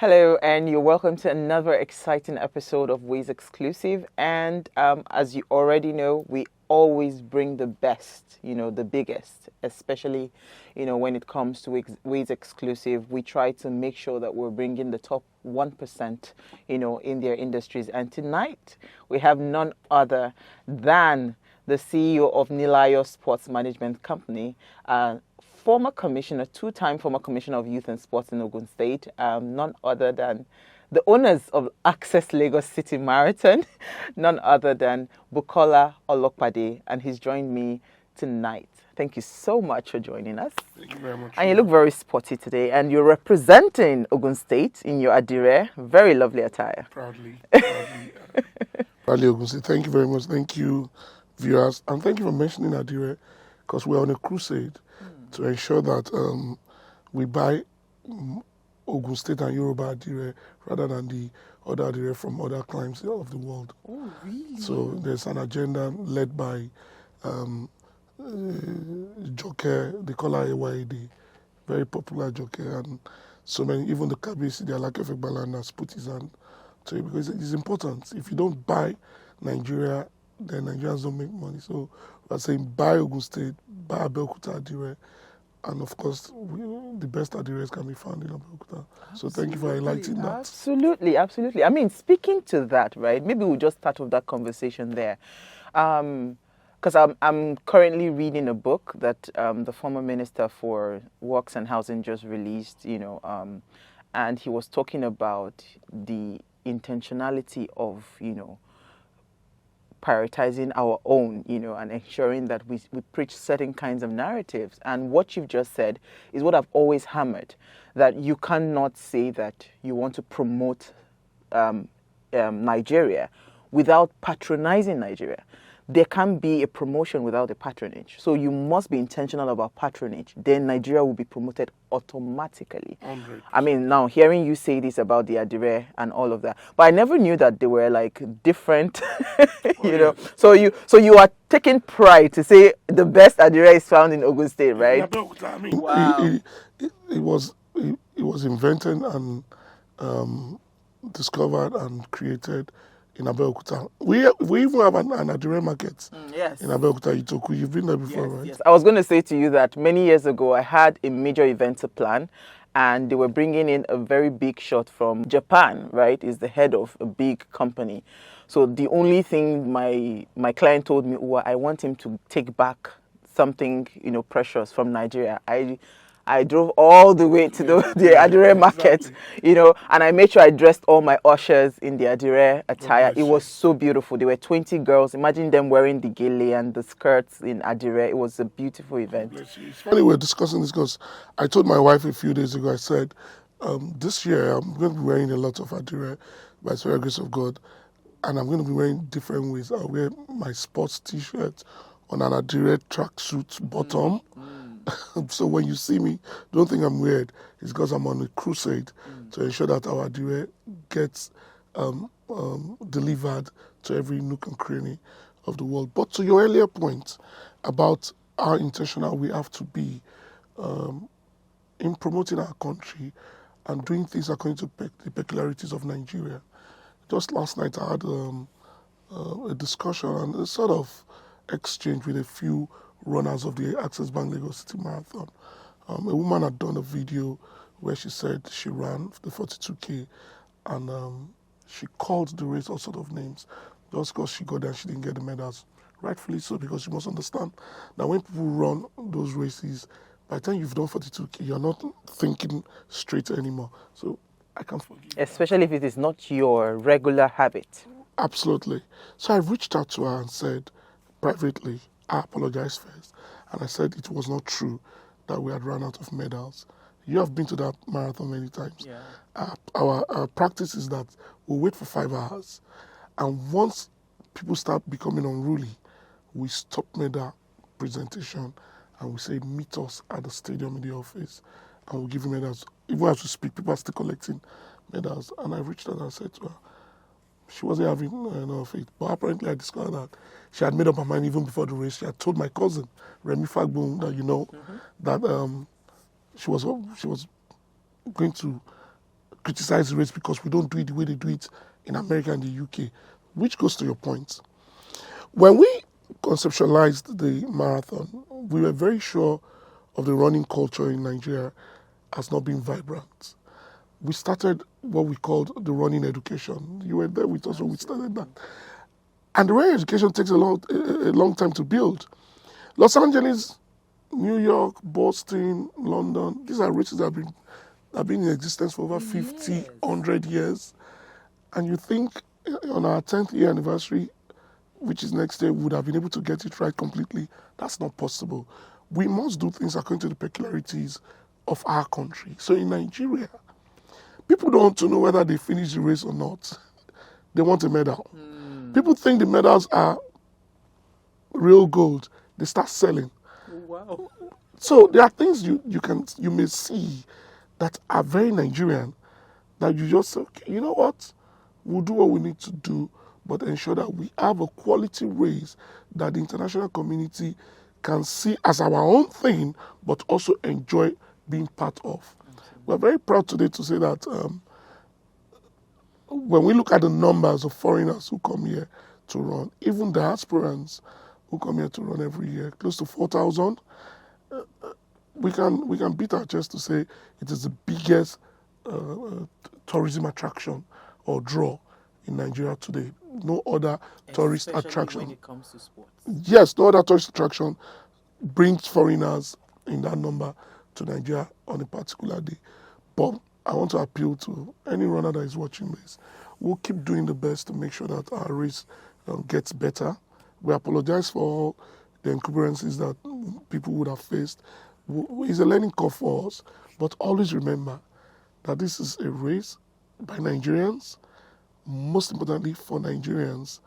Hello, and you're welcome to another exciting episode of Ways Exclusive. And as you already know, we always bring the best, the biggest, especially, when it comes to Ways Exclusive. We try to make sure that we're bringing the top 1%, in their industries. And tonight, we have none other than the CEO of Nilayo Sports Management Company, former commissioner, two-time former commissioner of youth and sports in Ogun State, none other than the owners of Access Lagos City Marathon, none other than Bukola Olopade, and he's joined me tonight. Thank you so much for joining us. Thank you very much. And you look very sporty today, and you're representing Ogun State in your Adire. Very lovely attire. Proudly, Ogun State. Thank you very much. Thank you, viewers, and thank you for mentioning Adire, because we're on a crusade to ensure that we buy Ogun State and Yoruba Adire rather than the other Adire from other climes of the world. Oh, really? So there's an agenda led by Joker, they call her AYD, very popular Joker, and so many, even the Kabisi, the Alakefe Balan has put his hand to it, because it's important. If you don't buy Nigeria, then Nigerians don't make money. So we're saying buy Ogun State, buy Abeokuta Adire, and of course, the best Adires can be found in Abeokuta. So thank you for highlighting that. Absolutely, absolutely. I mean, speaking to that, right, maybe we'll just start with that conversation there. Because I'm currently reading a book that the former Minister for Works and Housing just released, and he was talking about the intentionality of, prioritizing our own, and ensuring that we preach certain kinds of narratives. And what you've just said is what I've always hammered, that you cannot say that you want to promote Nigeria without patronizing Nigeria. There can be a promotion without a patronage. So you must be intentional about patronage. Then Nigeria will be promoted automatically. 100%. I mean, now hearing you say this about the Adire and all of that, but I never knew that they were like different, know. So you are taking pride to say the best Adire is found in Ogun State, right? I mean, Wow. it was invented and discovered and created in Abeokuta. We even have an Adire market Yes. in Abeokuta, Itoku. You've been there before, right? Yes. I was going to say to you that many years ago, I had a major event to plan, and they were bringing in a very big shot from Japan, right? Is the head of a big company. So the only thing my client told me, I want him to take back something, precious from Nigeria. I drove all the way to the Adire market, and I made sure I dressed all my ushers in the Adire attire. It was so beautiful. There were 20 girls. Imagine them wearing the gele and the skirts in Adire. It was a beautiful event. It's funny we're discussing this, because I told my wife a few days ago, I said, this year I'm going to be wearing a lot of Adire by the grace of God, and I'm going to be wearing different ways. I'll wear my sports t-shirt on an Adire tracksuit bottom. So when you see me, don't think I'm weird. It's because I'm on a crusade to ensure that our Adire gets delivered to every nook and cranny of the world. But to your earlier point about how intentional we have to be in promoting our country and doing things according to the peculiarities of Nigeria. Just last night I had a discussion and a sort of exchange with a few runners of the Access Bank Lagos City Marathon. A woman had done a video where she said she ran the 42K, and she called the race all sort of names just because she got there and she didn't get the medals. Rightfully so, because you must understand that when people run those races, by the time you've done 42K, you're not thinking straight anymore. So I can't forgive. Especially if it is not your regular habit. Absolutely. So I reached out to her and said privately, I apologized first, and I said it was not true that we had run out of medals. You have been to that marathon many times. Yeah. Our practice is that we'll wait for 5 hours, and once people start becoming unruly, we stop medal presentation and we say, meet us at the stadium in the office, and we'll give you medals. Even as we speak, people are still collecting medals. And I reached out and I said to her, she wasn't having enough faith. But apparently I discovered that she had made up her mind even before the race. She had told my cousin, Remy Fagbon, that, that she was going to criticize the race because we don't do it the way they do it in America and the UK, which goes to your point. When we conceptualized the marathon, we were very sure of the running culture in Nigeria as not being vibrant. We started what we called the running education. You were there with us when we started that. And the running education takes a long time to build. Los Angeles, New York, Boston, London, these are races that have been in existence for over 50, 100 years. And you think on our 10th year anniversary, which is next year, we would have been able to get it right completely. That's not possible. We must do things according to the peculiarities of our country. So in Nigeria, people don't want to know whether they finish the race or not. They want a medal. People think the medals are real gold. They start selling. Wow. So there are things you may see that are very Nigerian that you just say, okay, you know what? We'll do what we need to do, but ensure that we have a quality race that the international community can see as our own thing, but also enjoy being part of. We're very proud today to say that when we look at the numbers of foreigners who come here to run, even diasporans who come here to run every year, close to 4,000, we can beat our chest to say it is the biggest tourism attraction or draw in Nigeria today. No other tourist attraction. When it comes to sports. Yes, no other tourist attraction brings foreigners in that number to Nigeria on a particular day. But I want to appeal to any runner that is watching this. We'll keep doing the best to make sure that our race gets better. We apologize for all the inconveniences that people would have faced. It's a learning curve for us, but always remember that this is a race by Nigerians, most importantly for Nigerians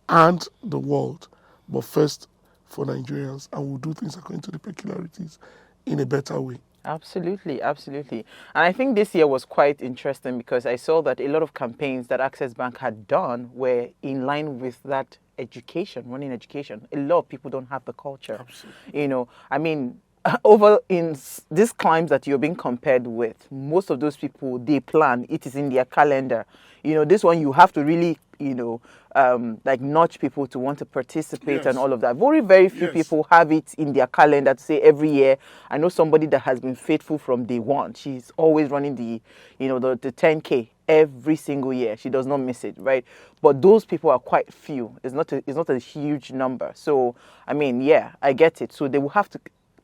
and the world, but first for Nigerians, and we'll do things according to the peculiarities in a better way. Absolutely, absolutely. And I think this year was quite interesting because I saw that a lot of campaigns that Access Bank had done were in line with that education, running education. A lot of people don't have the culture. Absolutely. I mean, over in these climes that you're being compared with, most of those people, they plan, it is in their calendar. This one you have to really, like nudge people to want to participate and all of that. Very, very few people have it in their calendar to say every year. I know somebody that has been faithful from day one. She's always running the 10K every single year. She does not miss it, right? But those people are quite few. It's not a huge number. So, I mean, yeah, I get it. So they will have to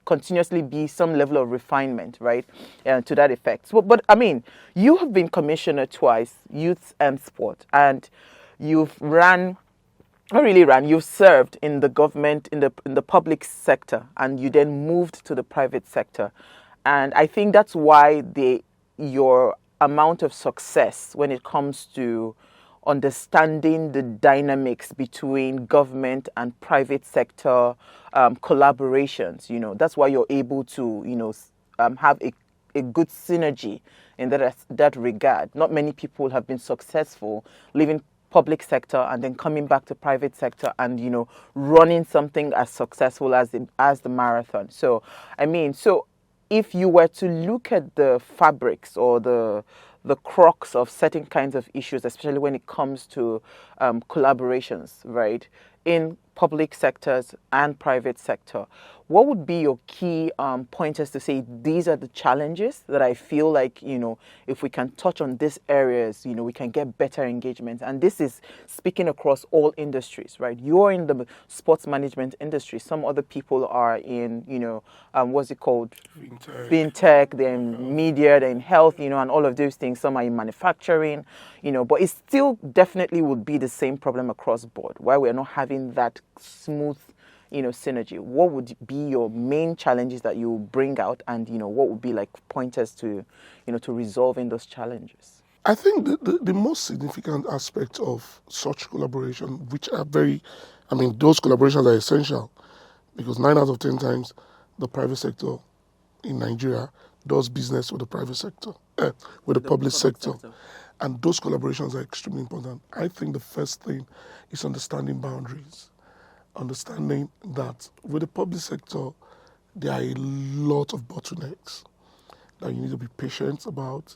continuously be some level of refinement, right, to that effect. So, but I mean, you have been commissioner twice, youth and sport, and you've you've served in the government, in the public sector, and you then moved to the private sector. And I think that's why your amount of success when it comes to understanding the dynamics between government and private sector collaborations. That's why you're able to, have a good synergy in that regard. Not many people have been successful leaving public sector and then coming back to private sector and, running something as successful as the marathon. So, I mean, if you were to look at the fabrics or the crux of certain kinds of issues, especially when it comes to collaborations, right, in public sectors and private sector, what would be your key pointers to say these are the challenges that I feel like, if we can touch on these areas, we can get better engagement? And this is speaking across all industries, right? You're in the sports management industry. Some other people are in, what's it called? Fintech, they're in media, they're in health, and all of those things. Some are in manufacturing, but it still definitely would be the same problem across board, why we're not having that smooth synergy. What would be your main challenges that you bring out, and what would be like pointers to to resolving those challenges? I think the most significant aspect of such collaboration, which are those collaborations are essential, because 9 out of 10 times the private sector in Nigeria does business with the private sector, with the public sector. And those collaborations are extremely important. I think the first thing is understanding boundaries. Understanding that with the public sector, there are a lot of bottlenecks that you need to be patient about.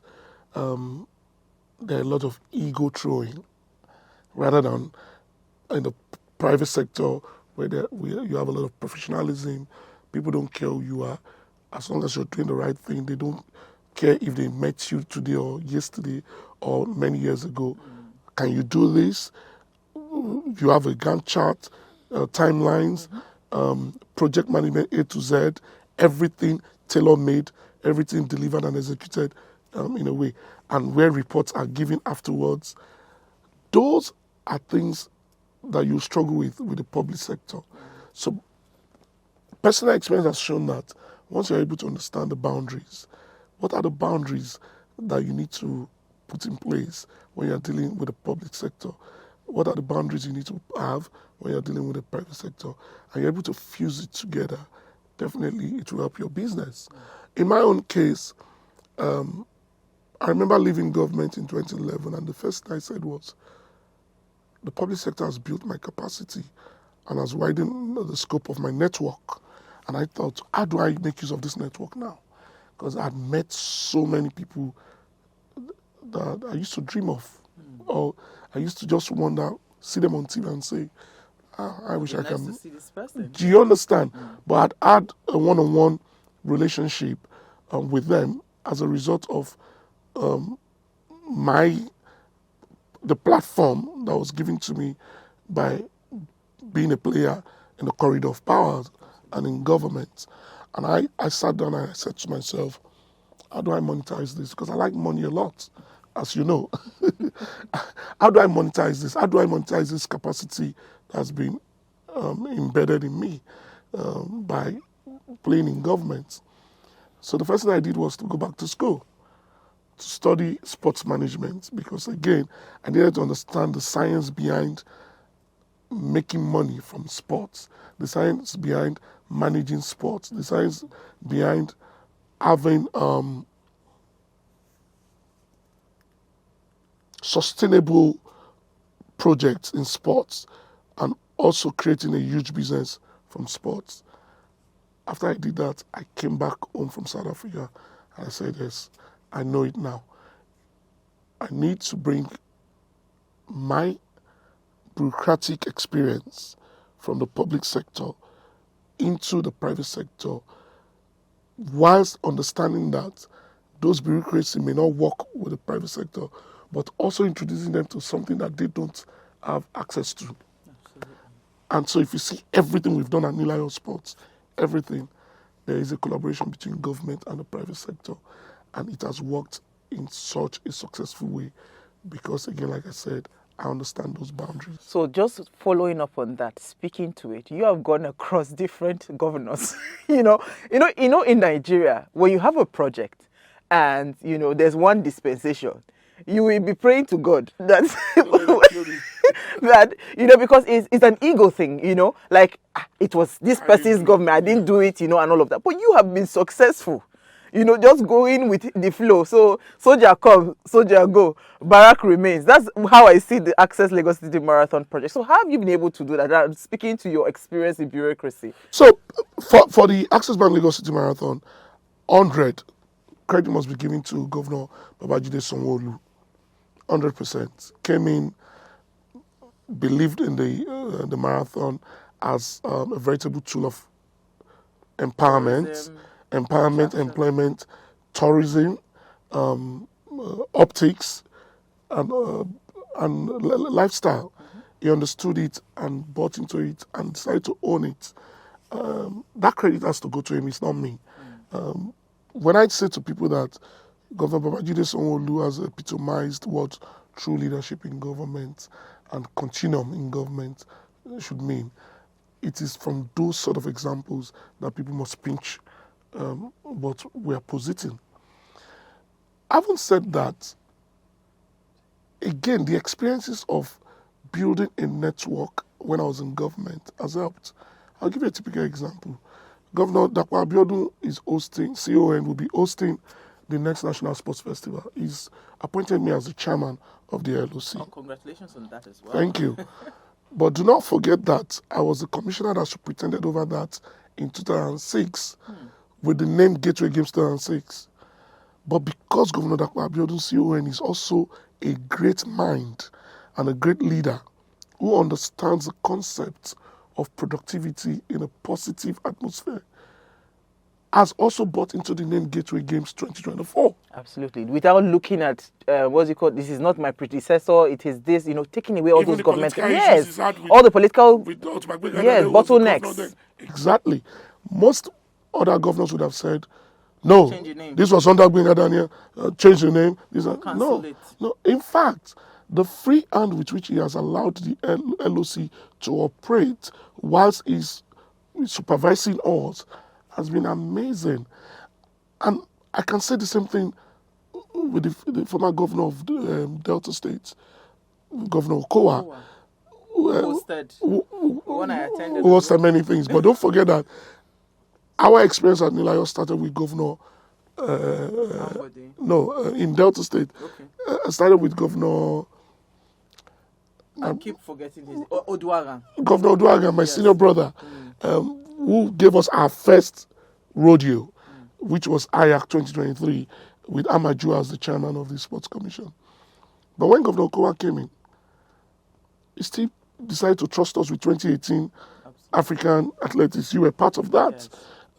there are a lot of ego throwing rather than in the private sector where you have a lot of professionalism. People don't care who you are. As long as you're doing the right thing, they don't care if they met you today or yesterday or many years ago. Can you do this? You have a Gantt chart, timelines, project management A to Z, everything tailor-made, everything delivered and executed in a way, and where reports are given afterwards. Those are things that you struggle with the public sector. So personal experience has shown that once you're able to understand the boundaries, what are the boundaries that you need to put in place when you're dealing with the public sector? What are the boundaries you need to have when you're dealing with the private sector? And you're able to fuse it together, definitely it will help your business. In my own case, I remember leaving government in 2011, and the first thing I said was, the public sector has built my capacity and has widened the scope of my network. And I thought, how do I make use of this network now? Because I had met so many people that I used to dream of. Or I used to just wonder, see them on TV and say, I wish I nice can. to see this person. Do you understand? But I'd had a one-on-one relationship with them as a result of the platform that was given to me by being a player in the corridor of power and in government. And I sat down and I said to myself, how do I monetize this? Because I like money a lot, as you know. How do I monetize this? How do I monetize this capacity that's been embedded in me by playing in government? So the first thing I did was to go back to school to study sports management, because again, I needed to understand the science behind making money from sports, the science behind managing sports, the science behind having sustainable projects in sports, and also creating a huge business from sports. After I did that, I came back home from South Africa and I said, yes, I know it now. I need to bring my bureaucratic experience from the public sector into the private sector, whilst understanding that those bureaucracies may not work with the private sector, but also introducing them to something that they don't have access to. Absolutely. And so if you see everything we've done at New Lion Sports, everything, there is a collaboration between government and the private sector. And it has worked in such a successful way because, again, like I said, I understand those boundaries. So just following up on that, speaking to it, you have gone across different governors. In Nigeria, when you have a project and there's one dispensation, you will be praying to God that that because it's an ego thing, like it was this person's government, I didn't do it, and all of that. But you have been successful. Just going with the flow. So soldier come, soldier go, barrack remains. That's how I see the Access Lagos City Marathon project. So how have you been able to do that? I'm speaking to your experience in bureaucracy. So for the Access Bank Lagos City Marathon, 100 credit must be given to Governor Babajide Sanwo-Olu. 100% came in, believed in the marathon as a veritable tool of empowerment, employment, tourism, optics, and lifestyle. He understood it and bought into it and decided to own it. That credit has to go to him. It's not me. When I say to people that Governor Babajide Sanwo-Olu has epitomized what true leadership in government and continuum in government should mean, it is from those sort of examples that people must pinch what we are positing. Having said that, again, the experiences of building a network when I was in government has helped. I'll give you a typical example. Governor Dapo Abiodun is hosting, CON will be hosting the next National Sports Festival. He's appointed me as the chairman of the LOC. Oh, congratulations on that as well. Thank you. But do not forget that I was the commissioner that superintended over that in 2006 with the name Gateway Games 2006. But because Governor Dapo Abiodun CON is also a great mind and a great leader who understands the concept of productivity in a positive atmosphere, has also bought into the name Gateway Games 2024. Absolutely. Without looking at what's it called? This is not my predecessor. It is this. Taking away all Even those the government. political issues Yes. he's had with, All the political. Yes. was the governor Bottlenecks. then. Exactly. Most other governors would have said, no, Change your name. this was under Gbenga Daniel, change the name. Cancel it. No. In fact, the free hand with which he has allowed the LOC to operate whilst he's supervising us has been amazing. And I can say the same thing with the former governor of Delta State, Governor Okowa, When I attended. who hosted many things. But don't forget that our experience at Nilayo started with Governor, in Delta State. Okay. Started with Governor. I keep forgetting his Oduaga. Governor Oduaga, my senior brother, who gave us our first rodeo, which was IAC 2023, with Amaju as the chairman of the Sports Commission. But when Governor Okowa came in, he still decided to trust us with 2018 African Athletics. You were part of that. Yes.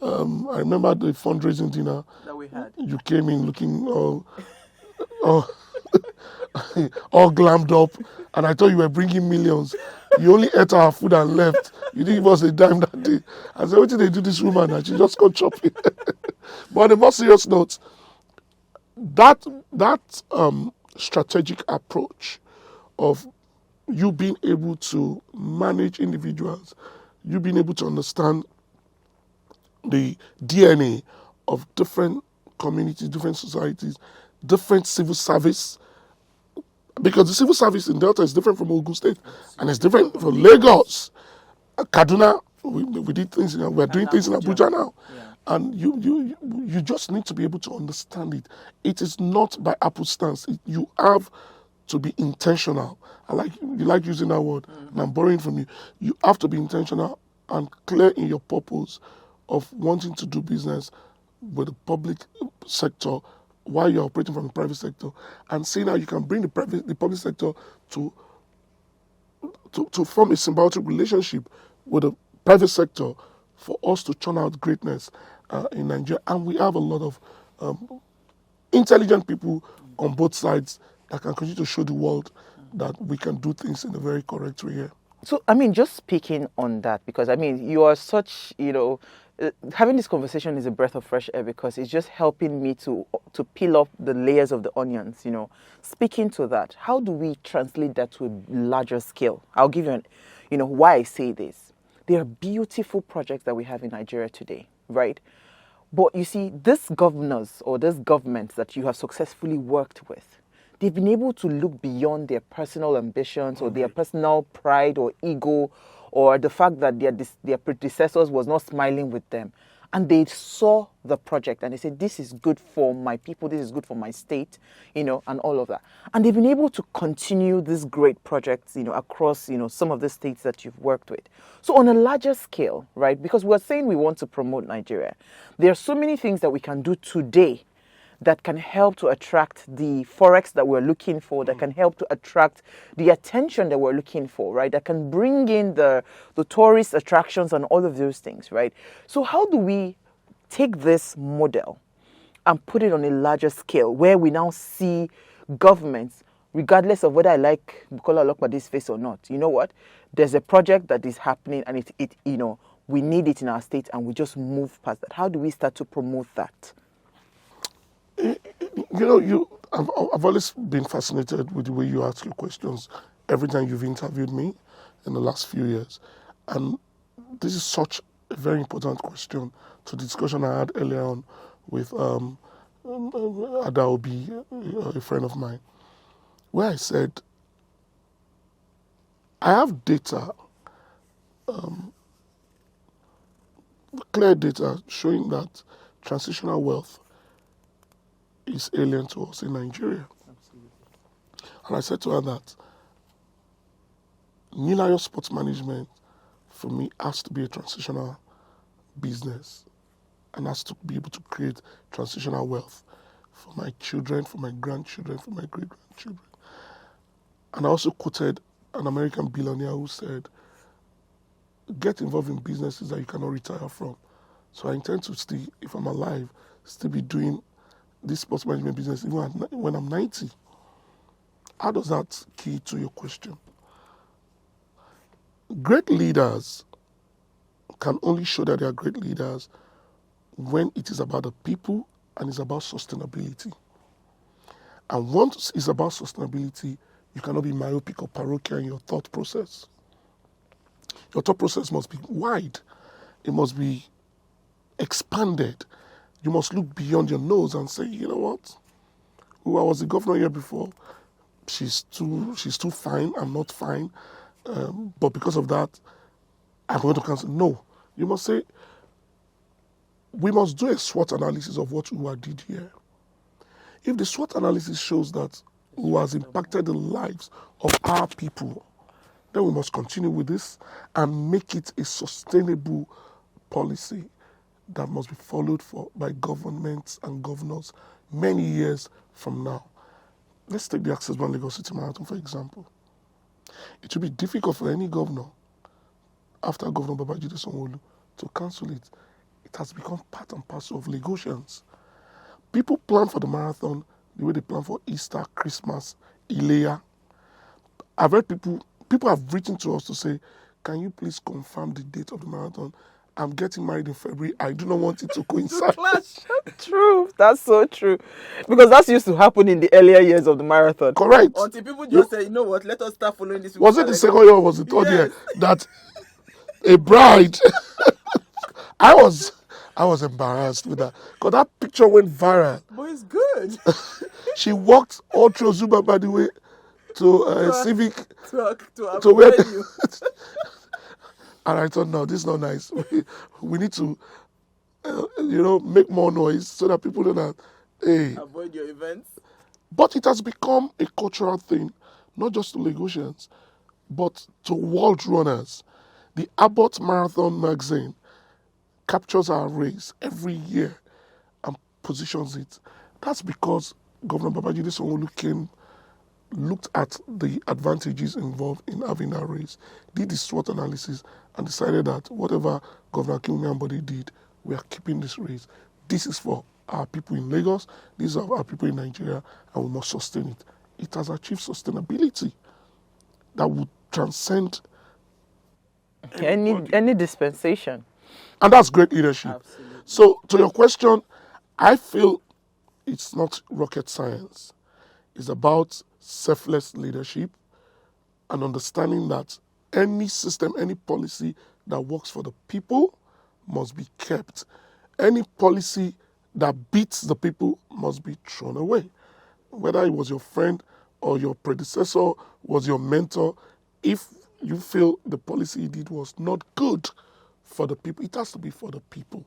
I remember the fundraising dinner that we had. You came in looking all glammed up, and I thought you were bringing millions. You only ate our food and left. You didn't give us a dime that day. I said, what did they do this woman? And she just got chopping. But on a more serious note, that strategic approach of you being able to manage individuals, you being able to understand the DNA of different communities, different societies, different civil service, because the civil service in Delta is different from Ogun State, and it's different from Lagos, Kaduna. We did things. We're doing things in Abuja now, and you just need to be able to understand it. It is not by happenstance. You have to be intentional. You like using that word, and I'm borrowing from you. You have to be intentional and clear in your purpose of wanting to do business with the public sector while you're operating from the private sector, and seeing how you can bring the public sector to form a symbiotic relationship with the private sector for us to churn out greatness in Nigeria. And we have a lot of intelligent people on both sides that can continue to show the world that we can do things in a very correct way here. So, just speaking on that, because, you are such, having this conversation is a breath of fresh air, because it's just helping me to peel off the layers of the onions, Speaking to that, how do we translate that to a larger scale? I'll give you why I say this. There are beautiful projects that we have in Nigeria today, right? But you see, these governors or these governments that you have successfully worked with, they've been able to look beyond their personal ambitions or their personal pride or ego, or the fact that their predecessors was not smiling with them. And they saw the project and they said, this is good for my people, this is good for my state, and all of that. And they've been able to continue these great projects, across, some of the states that you've worked with. So on a larger scale, right, because we're saying we want to promote Nigeria, there are so many things that we can do today that can help to attract the forex that we're looking for, that can help to attract the attention that we're looking for, right? That can bring in the tourist attractions and all of those things, right? So how do we take this model and put it on a larger scale where we now see governments, regardless of whether I like Bukola Olopade's face or not, you know what? There's a project that is happening and it we need it in our state and we just move past that. How do we start to promote that? I've always been fascinated with the way you ask your questions every time you've interviewed me in the last few years. And this is such a very important question to the discussion I had earlier on with Adaobi, a friend of mine, where I said, I have data, clear data showing that transitional wealth is alien to us in Nigeria. Absolutely. And I said to her that Nilayo Sports Management, for me, has to be a transitional business and has to be able to create transitional wealth. for my children, for my grandchildren, for my great-grandchildren. And I also quoted an American billionaire who said, get involved in businesses that you cannot retire from. So I intend to still, if I'm alive, still be doing this sports management business even when I'm 90. How does that key to your question? Great leaders can only show that they are great leaders when it is about the people and it's about sustainability. And once it's about sustainability, you cannot be myopic or parochial in your thought process. Your thought process must be wide. It must be expanded. You must look beyond your nose and say, you know what? Who I was the governor here before, she's too fine, I'm not fine. But because of that, I'm going to cancel. No. You must say, we must do a SWOT analysis of what UA did here. If the SWOT analysis shows that UA has impacted the lives of our people, then we must continue with this and make it a sustainable policy that must be followed by governments and governors many years from now. Let's take the Access Bank Lagos City Marathon, for example. It will be difficult for any governor, after Governor Babajide Sanwo-Olu, to cancel it. It has become part and parcel of Lagosians. People plan for the marathon the way they plan for Easter, Christmas, Ileya. I've heard people have written to us to say, can you please confirm the date of the marathon? I'm getting married in February. I do not want it to coincide. True. That's so true. Because that used to happen in the earlier years of the marathon. Correct. Until people just say, you know what, let us start following this. Was it the second year or was it the third year that a bride... I was embarrassed with that. Because that picture went viral. But it's good. She walked all through Zuba, by the way, to Civic. To where you. And I thought, no, this is not nice. We need to, make more noise so that people know that, hey. Avoid your events. But it has become a cultural thing, not just to Lagosians, but to world runners. The Abbott Marathon magazine captures our race every year and positions it. That's because Governor Babajide Sanwo-Olu looked at the advantages involved in having that race, did the SWOT analysis, and decided that whatever Governor Akinwumi Ambode did, we are keeping this race. This is for our people in Lagos, these are our people in Nigeria, and we must sustain it. It has achieved sustainability that would transcend any dispensation. And that's great leadership. Absolutely. So, to your question, I feel it's not rocket science. It's about selfless leadership and understanding that any system, any policy that works for the people must be kept. Any policy that beats the people must be thrown away. Whether it was your friend or your predecessor, was your mentor, if you feel the policy he did was not good for the people, it has to be for the people.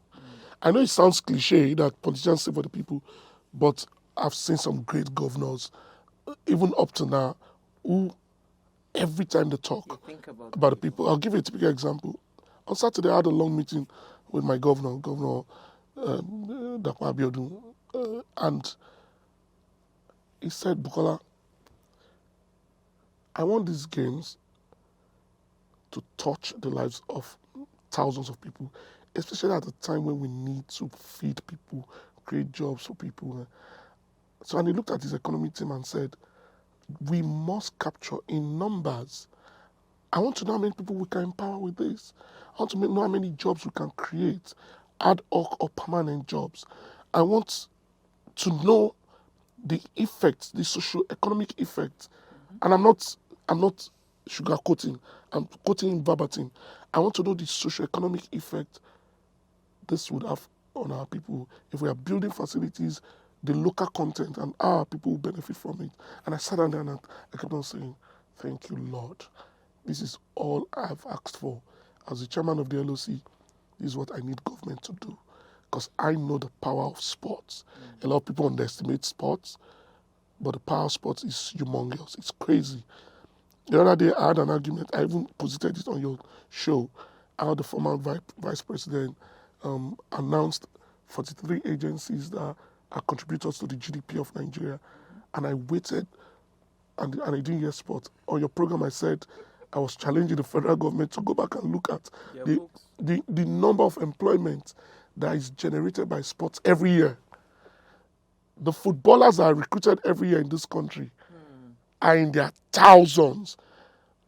I know it sounds cliche that politicians say for the people, but I've seen some great governors, even up to now, who every time they talk about the people. I'll give you a typical example. On Saturday, I had a long meeting with my governor, Governor Dapo Abiodun, and he said, Bukola, I want these games to touch the lives of thousands of people, especially at a time when we need to feed people, create jobs for people. So, and he looked at his economy team and said, we must capture in numbers. I want to know how many people we can empower with this. I want to know how many jobs we can create, ad hoc or permanent jobs. I want to know the effects, the socio-economic effects. And I'm not sugarcoating, I'm quoting verbatim. I want to know the socio-economic effect this would have on our people. If we are building facilities, the local content, and our people will benefit from it. And I sat down there and I kept on saying, thank you, Lord. This is all I've asked for. As the chairman of the LOC, this is what I need government to do. Because I know the power of sports. A lot of people underestimate sports, but the power of sports is humongous. It's crazy. The other day, I had an argument. I even posited it on your show. How the former vice president announced 43 agencies that are contributors to the GDP of Nigeria. And I waited and I didn't hear sport. On your program, I said I was challenging the federal government to go back and look at the number of employment that is generated by sports every year. The footballers that are recruited every year in this country are in their thousands.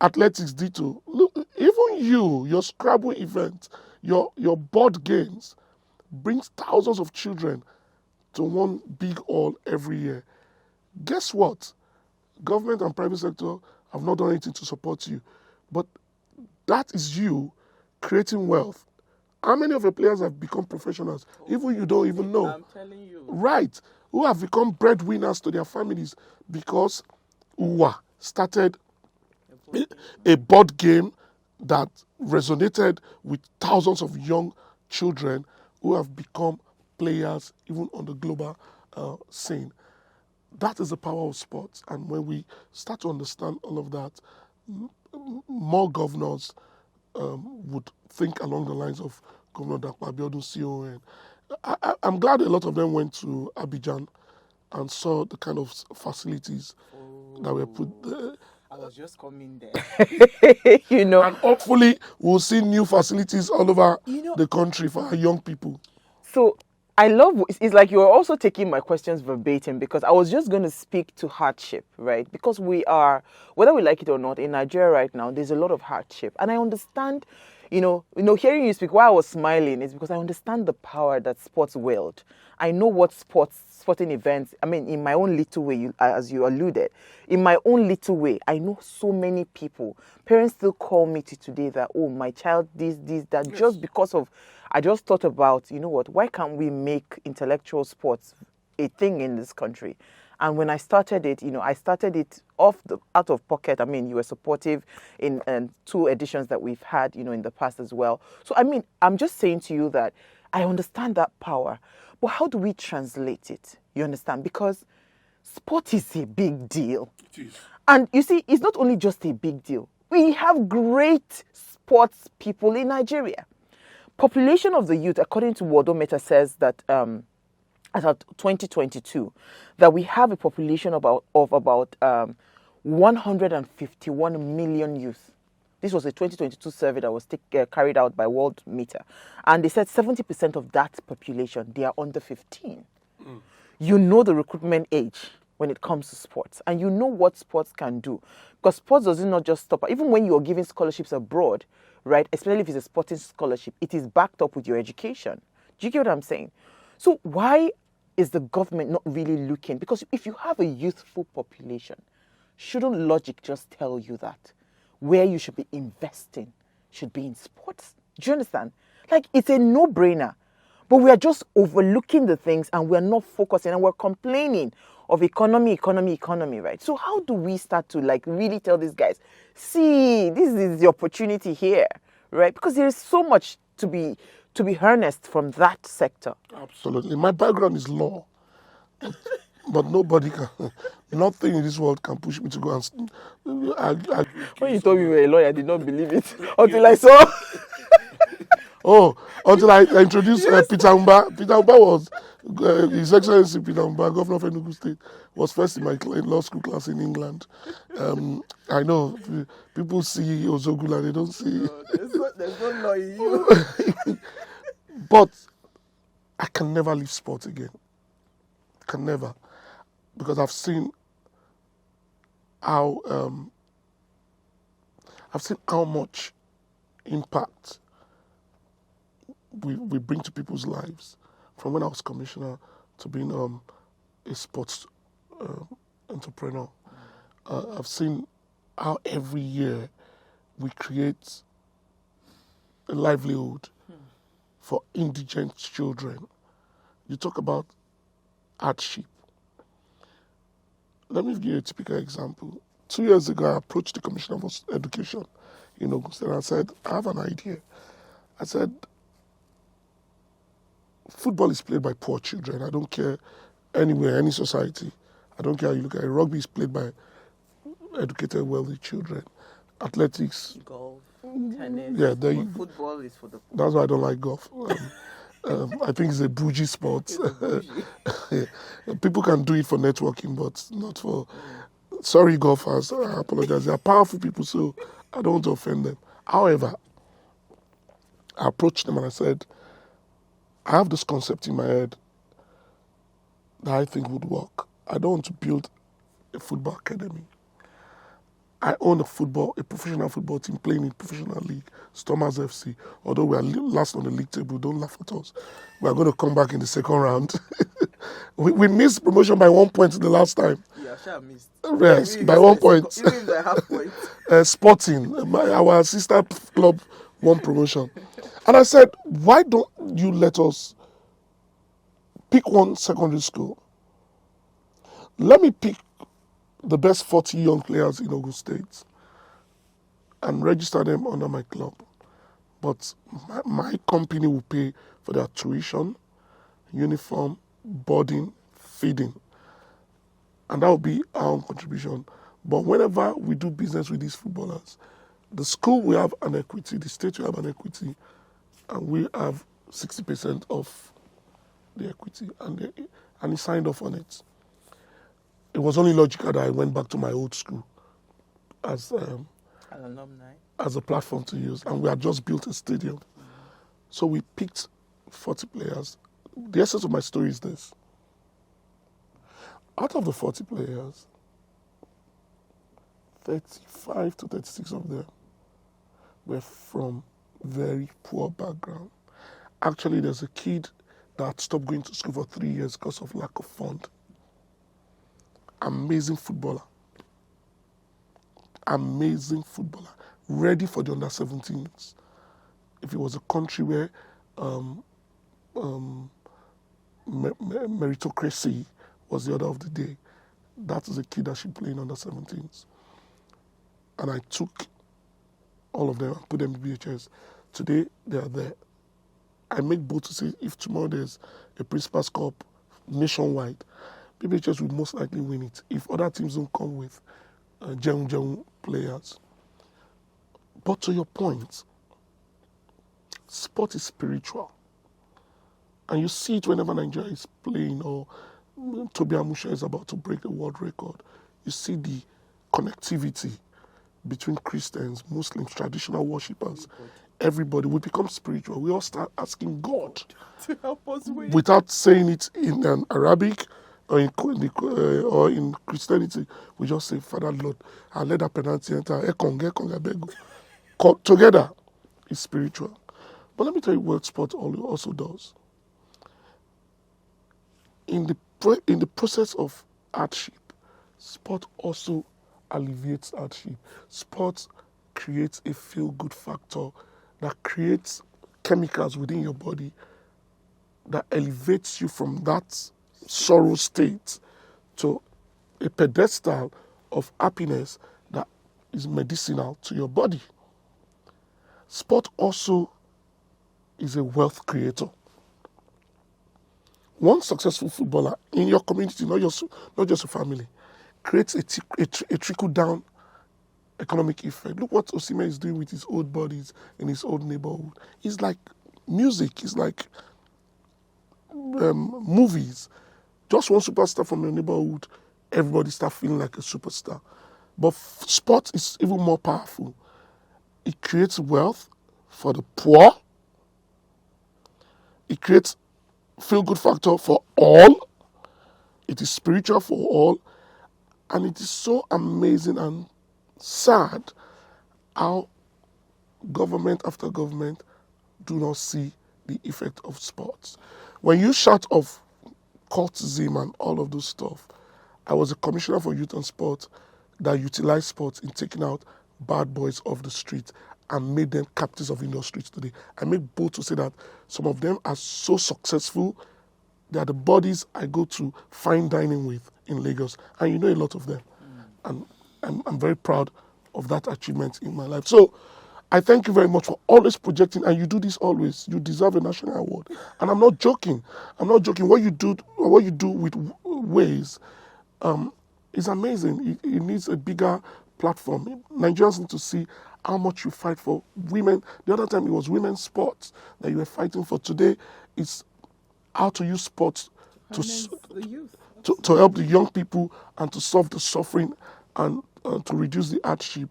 Athletics ditto. Look, even your Scrabble event, your board games brings thousands of children to one big hall every year. Guess what? Government and private sector have not done anything to support you. But that is you creating wealth. How many of your players have become professionals? Even you don't even know. I'm telling you. Right. Who have become breadwinners to their families because UWA started a board game that resonated with thousands of young children who have become players even on the global scene. That is the power of sports. And when we start to understand all of that, more governors would think along the lines of Governor Dapo Abiodun CON. I'm glad a lot of them went to Abidjan and saw the kind of facilities that were put there. I was just coming there. And hopefully we'll see new facilities all over the country for our young people. So I love, it's like you're also taking my questions verbatim, because I was just going to speak to hardship, right? Because we are, whether we like it or not, in Nigeria right now, there's a lot of hardship. And I understand, hearing you speak, why I was smiling is because I understand the power that sports wield. I know what sporting events, I mean, in my own little way, as you alluded, in my own little way, I know so many people. Parents still call me to today that, oh, my child, this, that, yes. Just because of, I just thought about, why can't we make intellectual sports a thing in this country? And when I started it, I started it out of pocket. I mean, you were supportive in 2 editions that we've had, in the past as well. So, I mean, I'm just saying to you that I understand that power. But how do we translate it? You understand? Because sport is a big deal. It is. And you see, it's not only just a big deal. We have great sports people in Nigeria. Population of the youth, according to Worldometer, says that as of 2022, that we have a population of about 151 million youth. This was a 2022 survey that was carried out by Worldometer. And they said 70% of that population, they are under 15. You know the recruitment age when it comes to sports. And you know what sports can do. Because sports does not just stop. Even when you're giving scholarships abroad, right, especially if it's a sporting scholarship, it is backed up with your education. Do you get what I'm saying? So why is the government not really looking? Because if you have a youthful population, shouldn't logic just tell you that where you should be investing should be in sports? Do you understand? Like, it's a no-brainer. But we are just overlooking the things and we're not focusing and we're complaining of economy, right? So how do we start to really tell these guys, see, this is the opportunity here, right? Because there is so much to be harnessed from that sector. Absolutely. My background is law. But nobody can, nothing in this world can push me to go and... When you told me you were a lawyer, I did not believe it until I saw... Until I introduced Peter Umba. Peter Umba was, His Excellency Peter Umba, Governor of Enugu State, was first in my law school class in England. I know, people see Ozogula, they don't see... There's no law in you. But I can never leave sport again. Can never. Because I've seen how much impact we bring to people's lives. From when I was commissioner to being a sports entrepreneur. I've seen how every year we create a livelihood for indigent children. You talk about hardship. Let me give you a typical example. 2 years ago, I approached the Commissioner of Education in August and I said, I have an idea. I said, football is played by poor children. I don't care anywhere, any society. I don't care how you look at it. Rugby is played by educated, wealthy children. Athletics. Golf, tennis. Yeah, Football is for the... That's why I don't like golf. I think it's a bougie sport. It's a bougie. People can do it for networking, but not for. Sorry, golfers. I apologize. They are powerful people, so I don't want to offend them. However, I approached them and I said, I have this concept in my head that I think would work. I don't want to build a football academy. I own a professional football team playing in professional league, Stormers FC. Although we are last on the league table, don't laugh at us. We are going to come back in the second round. we missed promotion by 1 point the last time. Yeah, I missed. Yes, by 1 point. Even if I half point. Sporting, our sister club won promotion. And I said, why don't you let us pick one secondary school? Let me pick the best 40 young players in Ogun State and register them under my club. But my company will pay for their tuition, uniform, boarding, feeding. And that will be our own contribution. But whenever we do business with these footballers, the school will have an equity, the state will have an equity, and we have 60% of the equity. And he signed off on it. It was only logical that I went back to my old school as An alumni. as a platform to use, and we had just built a stadium. So we picked 40 players. The essence of my story is this. Out of the 40 players, 35 to 36 of them were from very poor background. Actually, there's a kid that stopped going to school for 3 years because of lack of fund. Amazing footballer. Amazing footballer. Ready for the under-17s. If it was a country where meritocracy was the order of the day, that is a kid that should play in under-17s. And I took all of them and put them in BHS. Today, they are there. I make bold to say if tomorrow there's a Principal's Cup nationwide, BHS will most likely win it if other teams don't come with Jeun players. But to your point, sport is spiritual. And you see it whenever Nigeria is playing or Tobi Amusha is about to break the world record. You see the connectivity between Christians, Muslims, traditional worshippers. Everybody, we become spiritual. We all start asking God To help us win. without saying it in Arabic or in Christianity. We just say, Father Lord, I let that penalty enter. Together, it's spiritual. But let me tell you what sport also does. In the process of hardship, sport also alleviates hardship. Sport creates a feel-good factor that creates chemicals within your body that elevates you from that sorrow state to a pedestal of happiness that is medicinal to your body. Sport also is a wealth creator. One successful footballer in your community, not just your family, creates a trickle-down economic effect. Look what Osimhen is doing with his old buddies in his old neighborhood. It's like music. It's like movies. Just one superstar from your neighborhood, everybody start feeling like a superstar. But sport is even more powerful. It creates wealth for the poor. It creates feel-good factor for all. It is spiritual for all. And it is so amazing and sad how government after government do not see the effect of sports. When you shout of cultism and all of those stuff, I was a commissioner for youth and sport that utilized sports in taking out bad boys off the street and made them captives of industries today. I make bold to say that some of them are so successful. They are the bodies I go to fine dining with in Lagos. And you know a lot of them. And I'm very proud of that achievement in my life. So I thank you very much for always projecting, and you do this always. You deserve a national award. And I'm not joking. I'm not joking. What you do with Ways is amazing. It needs a bigger platform. Nigerians need to see how much you fight for women. The other time it was women's sports that you were fighting for. Today, it's how to use sports to The youth. to help the young people and to solve the suffering and to reduce the hardship.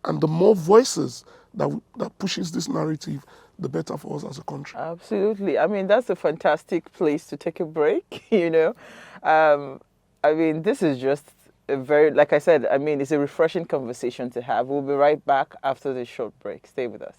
And the more voices that pushes this narrative, the better for us as a country. Absolutely. I mean, that's a fantastic place to take a break, you know. I mean, this is just a very, like I said, I mean, it's a refreshing conversation to have. We'll be right back after this short break. Stay with us.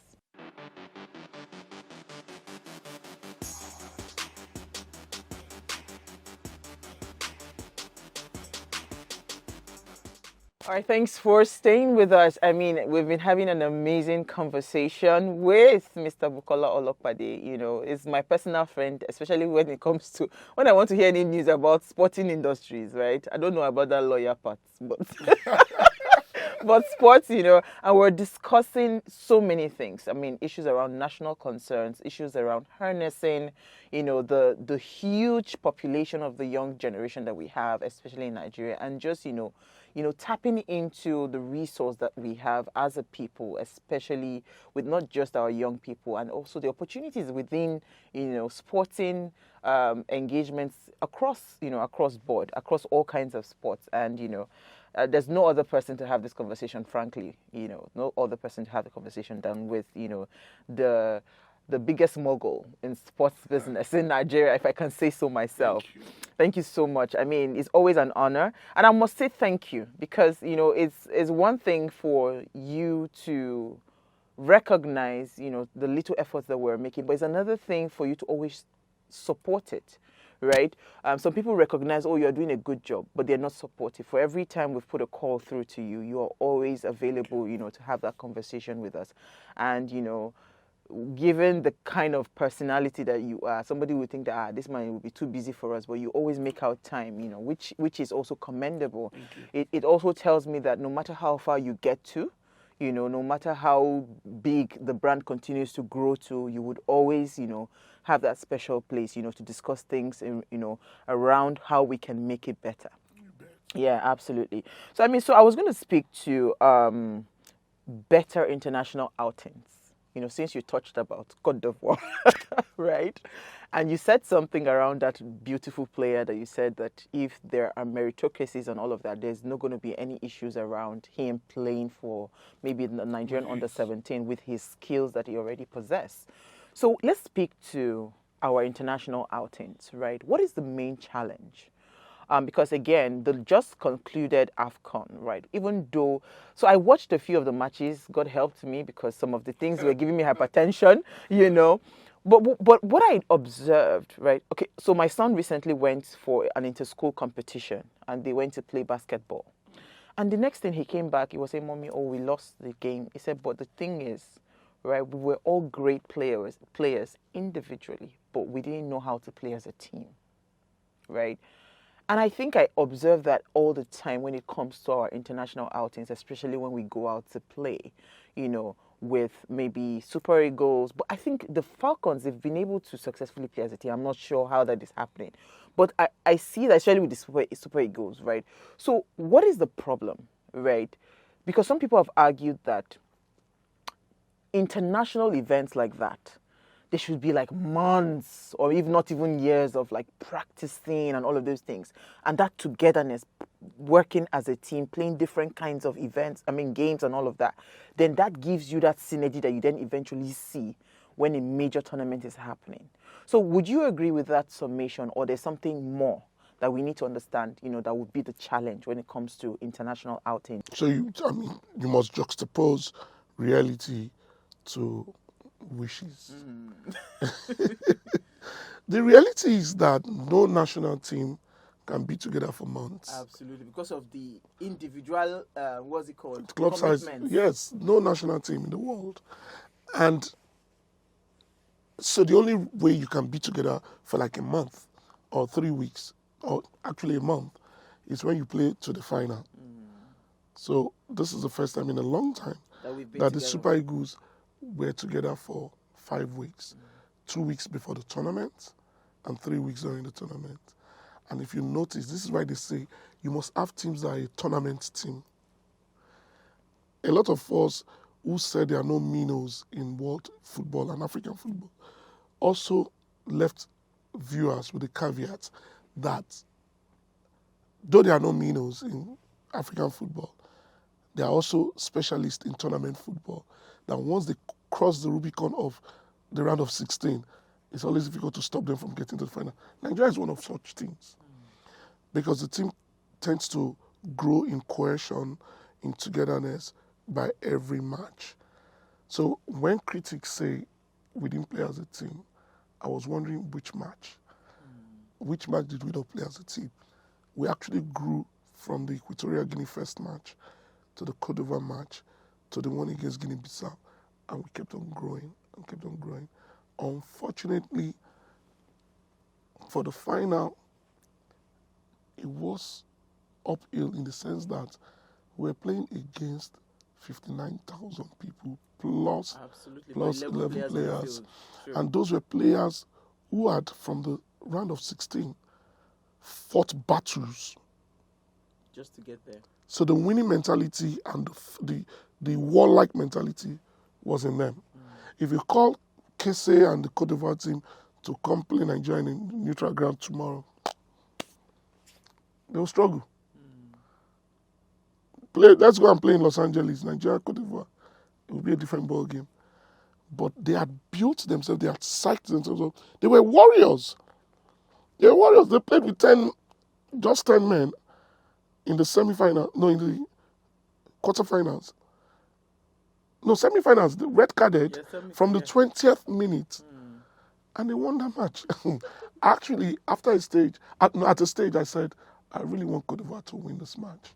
All right, thanks for staying with us. I mean, we've been having an amazing conversation with Mr. Bukola Olopade. You know, is my personal friend, especially when it comes to when I want to hear any news about sporting industries, right? I don't know about that lawyer part, but but sports, you know, and we're discussing so many things. I mean, issues around national concerns, issues around harnessing, you know, the huge population of the young generation that we have, especially in Nigeria, and just, tapping into the resource that we have as a people, especially with not just our young people, and also the opportunities within, sporting engagements across board, across all kinds of sports, and there's no other person to have this conversation, frankly, no other person to have the conversation than with, the biggest mogul in sports business in Nigeria, if I can say so myself. Thank you so much. I mean, it's always an honor. And I must say thank you because, it's one thing for you to recognize, the little efforts that we're making, but it's another thing for you to always support it, right? Some people recognize, oh, you're doing a good job, but they're not supportive. For every time we've put a call through to you, you are always available, to have that conversation with us. And, given the kind of personality that you are, somebody would think that this man will be too busy for us, but you always make out time, which is also commendable. It also tells me that no matter how far you get to, no matter how big the brand continues to grow to, you would always, have that special place, to discuss things, around how we can make it better. Yeah, absolutely. So, I was going to speak to better international outings. Since you touched about Côte d'Ivoire, right? And you said something around that beautiful player that you said that if there are meritocracies and all of that, there's not going to be any issues around him playing for maybe the Nigerian under-17 with his skills that he already possesses. So let's speak to our international outings, right? What is the main challenge? Because again, the just concluded AFCON, right? Even though, so I watched a few of the matches. God helped me because some of the things were giving me hypertension, But what I observed, right? Okay, so my son recently went for an inter-school competition, and they went to play basketball. And the next thing he came back, he was saying, "Mommy, oh, we lost the game." He said, "But the thing is, right? We were all great players individually, but we didn't know how to play as a team, right?" And I think I observe that all the time when it comes to our international outings, especially when we go out to play, with maybe Super Eagles. But I think the Falcons have been able to successfully play as a team. I'm not sure how that is happening. But I see that especially with the Super Eagles, right? So what is the problem, right? Because some people have argued that international events like that, there should be like months or if not even years of like practicing and all of those things. And that togetherness, working as a team, playing different kinds of games and all of that, then that gives you that synergy that you then eventually see when a major tournament is happening. So would you agree with that summation, or there's something more that we need to understand, that would be the challenge when it comes to international outings? So you must juxtapose reality to wishes. The reality is that no national team can be together for months. Absolutely, because of the individual, what's it called? Club size. Yes, no national team in the world. And so the only way you can be together for like a month or 3 weeks, or actually a month, is when you play to the final. So this is the first time in a long time that the Super Eagles were together for 5 weeks. 2 weeks before the tournament and 3 weeks during the tournament. And if you notice, this is why they say you must have teams that are a tournament team. A lot of us, who said there are no minnows in world football and African football, also left viewers with the caveat that though there are no minnows in African football, they are also specialists in tournament football. That once they cross the Rubicon of the round of 16, it's always difficult to stop them from getting to the final. Nigeria is one of such teams because the team tends to grow in cohesion, in togetherness by every match. So when critics say we didn't play as a team, I was wondering which match. Which match did we not play as a team? We actually grew from the Equatorial Guinea first match to the Cote d'Ivoire match to the one against Guinea-Bissau, and we kept on growing and kept on growing. Unfortunately, for the final, it was uphill in the sense that we were playing against 59,000 people plus, Absolutely. plus 11 11 players in the players. field. Sure. And those were players who had, from the round of 16, fought battles. Just to get there. So the winning mentality and the warlike mentality was in them. If you call Kese and the Cote d'Ivoire team to come play Nigeria in neutral ground tomorrow, they will struggle. Let's go and play in Los Angeles, Nigeria, Cote d'Ivoire. It will be a different ball game. But they had built themselves, they had psyched themselves up. They were warriors. They were warriors. They played with just 10 men in the in the quarterfinals. No, semi-finals, the red carded from the 20th minute. And they won that match. Actually, at a stage, I said, I really want Cote d'Ivoire to win this match.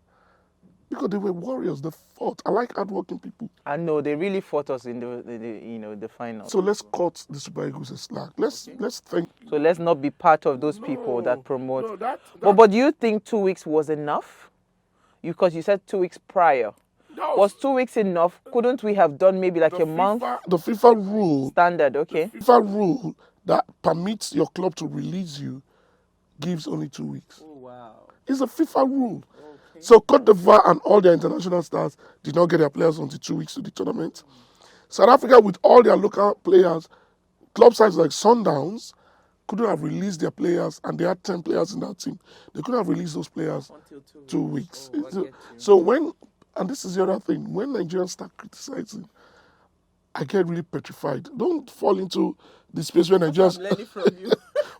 Because they were warriors, they fought. I like hardworking people. I know they really fought us in the final. So let's cut the Super Eagles a slack. Let's thank. So let's not be part of those people that promote. No, that, But do you think 2 weeks was enough? Because you said 2 weeks prior. Was 2 weeks enough? Couldn't we have done maybe like a month? The FIFA rule. Standard, okay. FIFA rule that permits your club to release you gives only 2 weeks. Oh wow. It's a FIFA rule. Okay. So Cote d'Ivoire and all their international stars did not get their players until 2 weeks to the tournament. South Africa, with all their local players, club sides like Sundowns, couldn't have released their players, and they had 10 players in that team. They couldn't have released those players Until 2 weeks. Oh, I get you. So and this is the other thing, when Nigerians start criticizing, I get really petrified. Don't fall into the space where Nigerians I'm learning from you.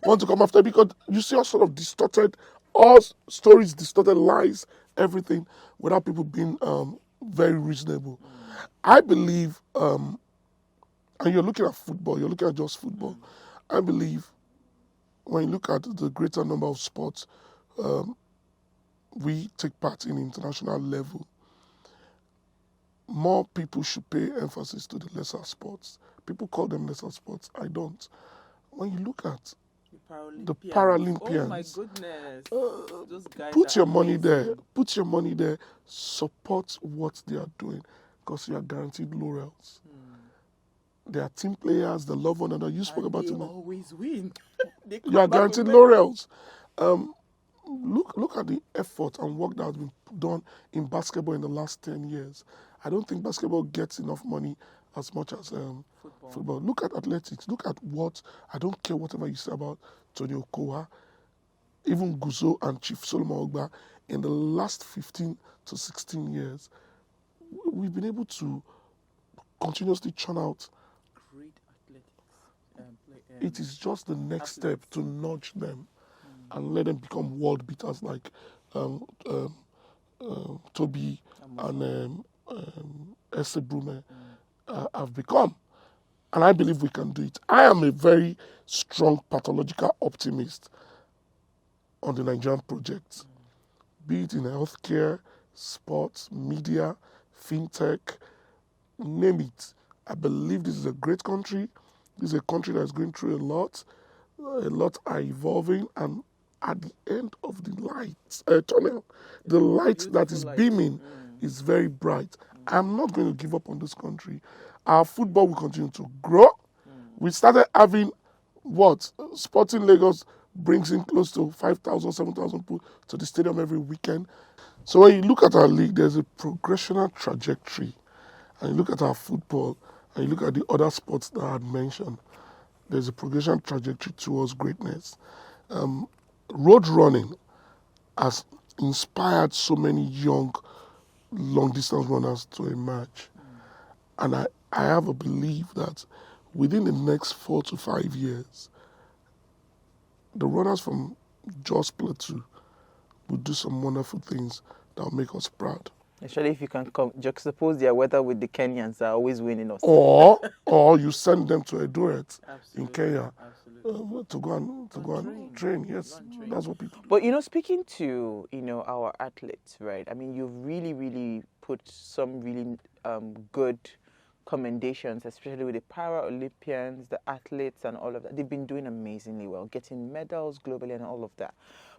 want to come after, because you see all sort of all stories, distorted lies, everything, without people being very reasonable. I believe, and you're looking at football, you're looking at just football. I believe when you look at the greater number of sports we take part in international level, more people should pay emphasis to the lesser sports. People call them lesser sports. I don't. When you look at the Paralympians, oh my goodness. Those guys put are your money amazing. there. Put your money there. Support what they are doing, because you are guaranteed laurels. They are team players. They love one another. You spoke about They it. always win. They You are come back guaranteed with laurels. Look at the effort and work that has been done in basketball in the last 10 years. I don't think basketball gets enough money as much as football. Look at athletics. Look at I don't care whatever you say about Tony Okowa, even Guzo and Chief Solomon Ogba. In the last 15 to 16 years, we've been able to continuously churn out. great athletics. It is just the next step to nudge them and let them become world beaters like Toby and Ese Brume have become. And I believe we can do it. I am a very strong pathological optimist on the Nigerian project, be it in healthcare, sports, media, fintech, name it. I believe this is a great country. This is a country that is going through a lot. A lot are evolving, and at the end of the tunnel, the light that is beaming is very bright. I'm not going to give up on this country. Our football will continue to grow. We started having Sporting Lagos brings in close to 5,000, 7,000 people to the stadium every weekend. So when you look at our league, there's a progressional trajectory. and you look at our football, and you look at the other sports that I had mentioned, there's a progression trajectory towards greatness. Road running has inspired so many young long distance runners to emerge. And I have a belief that within the next 4 to 5 years, the runners from Jos Plateau will do some wonderful things that will make us proud. Especially if you can juxtapose their weather with the Kenyans that are always winning us. Or you send them to a duet in Kenya to go and train. Yes, that's what people do. But speaking to our athletes, right? I mean, you've really, really put some really good commendations, especially with the Para-Olympians, the athletes, and all of that. They've been doing amazingly well, getting medals globally and all of that.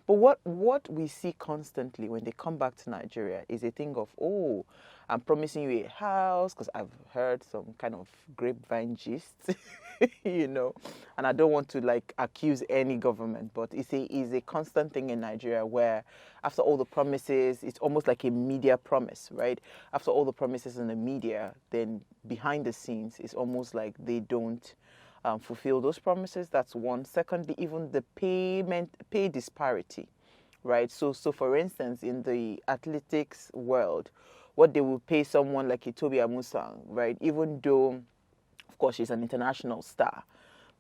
But what we see constantly when they come back to Nigeria is a thing of, oh, I'm promising you a house, because I've heard some kind of grapevine gist, and I don't want to accuse any government, but it's a constant thing in Nigeria where after all the promises, it's almost like a media promise, right? After all the promises in the media, then behind the scenes, it's almost like they don't fulfill those promises. That's one. Secondly, even the pay disparity, right? So for instance, in the athletics world, what they will pay someone like Itobi Amusang, right? Even though, of course, she's an international star,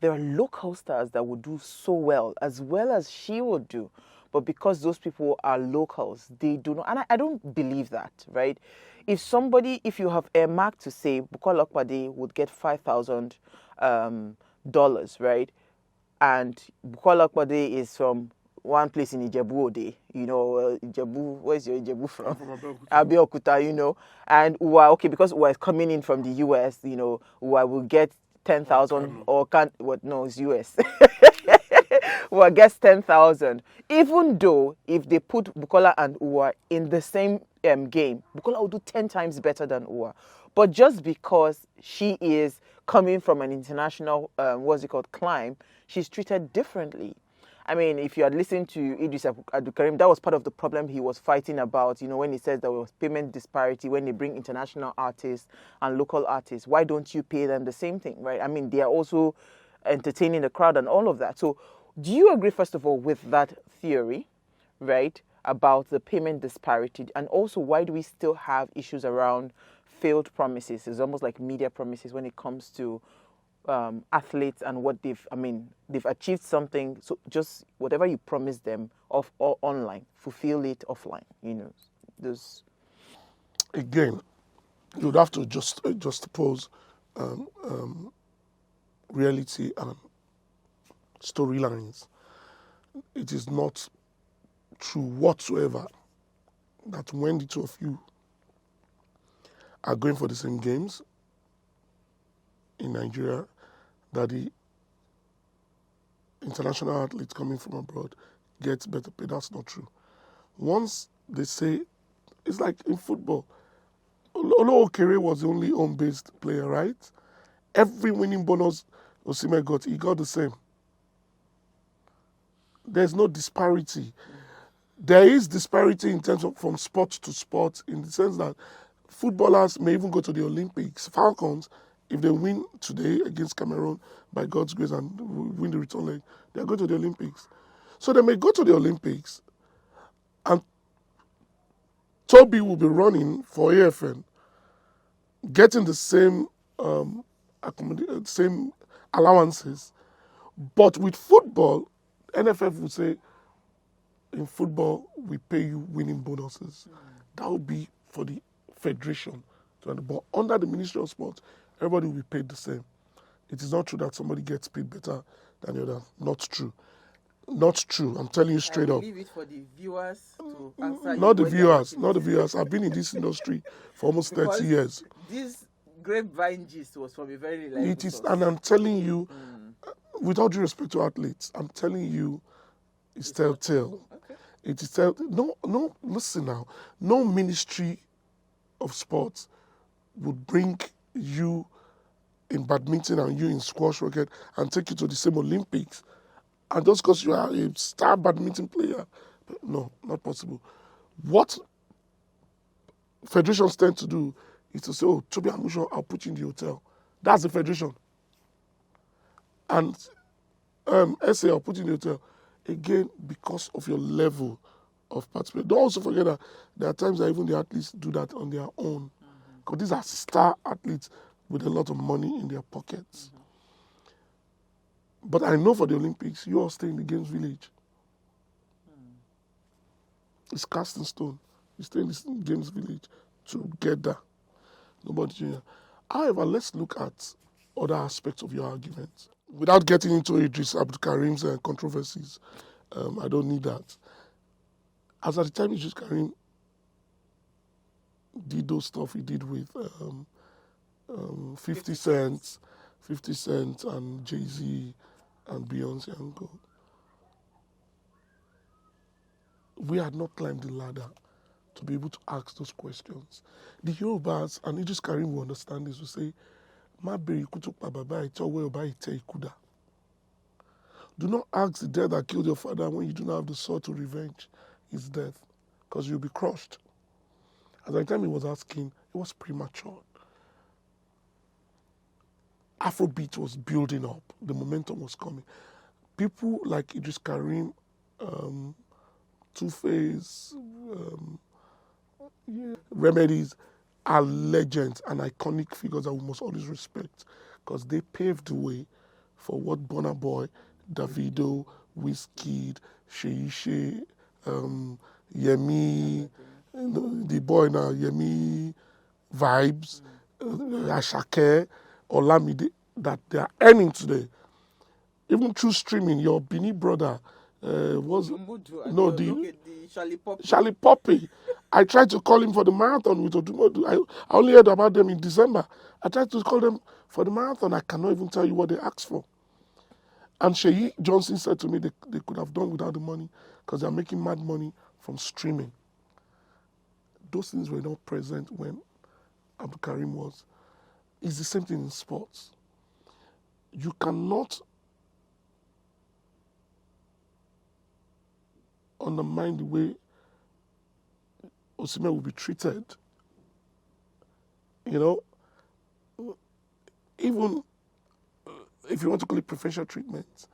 there are local stars that would do so well as she would do. But because those people are locals, they do not. And I don't believe that, right? If you have earmarked to say Bukola Olopade would get $5,000, right? And Bukola Olopade is from one place in Ijebu Ode, Ijebu, where's your Ijebu from? Abeokuta, and Uwa, okay, because Uwa is coming in from the US, Uwa will get 10,000 it's US. Uwa gets 10,000. Even though if they put Bukola and Uwa in the same game, Bukola will do 10 times better than Uwa. But just because she is coming from an international, climb, she's treated differently. I mean, if you had listened to Idris Abdulkarim, that was part of the problem he was fighting about, when he says there was payment disparity when they bring international artists and local artists. Why don't you pay them the same thing, right? I mean, they are also entertaining the crowd and all of that. So do you agree, first of all, with that theory, right, about the payment disparity? And also, why do we still have issues around failed promises? It's almost like media promises when it comes to athletes and what they've achieved something. So just whatever you promise them off or online, fulfill it offline. Those. Again, you'd have to just pose reality and storylines. It is not true whatsoever that when the two of you are going for the same games in Nigeria, that the international athletes coming from abroad gets better pay. That's not true. Once they say, it's like in football, Olokere was the only home-based player, right? Every winning bonus Osimhen got, he got the same. There's no disparity. There is disparity in terms of from sport to sport, in the sense that footballers may even go to the Olympics. Falcons, if they win today against Cameroon by God's grace and win the return leg, they're going to the Olympics. So they may go to the Olympics and Toby will be running for AFN, getting the same same allowances. But with football, NFF would say, in football, we pay you winning bonuses. That would be for the federation. But under the Ministry of Sport, everybody will be paid the same. It is not true that somebody gets paid better than the other. Not true. Not true. I'm telling you straight up. Leave it for the viewers to answer. Not the viewers. I've been in this industry for almost 30 years. This grapevine gist was from a very reliable It is, source. and I'm telling you, with all due respect to athletes, I'm telling you, it's telltale. Okay. It is telltale. No, listen now. No Ministry of Sports would bring you in badminton and you in squash racket and take you to the same Olympics. And just because you are a star badminton player, no, not possible. What federations tend to do is to say, oh, Toby Amusho, I'll put you in the hotel. That's the federation. And SA, I'll put you in the hotel. Again, because of your level of participation. Don't also forget that there are times that even the athletes do that on their own. Because these are star athletes with a lot of money in their pockets. But I know for the Olympics, you all stay in the Games Village. It's cast in stone. You stay in the Games Village together. Nobody. However, let's look at other aspects of your argument. Without getting into Idris Abdulkarim's controversies, I don't need that. As at the time Idris Karim did those stuff he did with 50 Cent and Jay-Z and Beyonce and God, we had not climbed the ladder to be able to ask those questions. The Yorubas, and Idris Karim will understand this, will say, Ma bere iku to pa baba ite owo oba ite ikuda. Do not ask the dead that killed your father when you do not have the sword to revenge his death, because you'll be crushed. At the time he was asking, it was premature. Afrobeat was building up. The momentum was coming. People like Idris Karim, Two-Face, Remedies are legends and iconic figures that we must always respect because they paved the way for what Burna Boy, Davido, Wizkid, Sheishe, Yemi, the boy now, Yemi, Vibes, Ashake, Olamide, that they are earning today. Even through streaming, your Bini brother was no the Charlie Poppy. I tried to call him for the marathon with Odumodu. I only heard about them in December. I tried to call them for the marathon. I cannot even tell you what they asked for. And Sheyi Johnson said to me they could have done without the money because they're making mad money from streaming. Those things were not present when Abdul Karim was. It's the same thing in sports. You cannot undermine the way Osimhen will be treated. You know, even if you want to call it preferential treatment,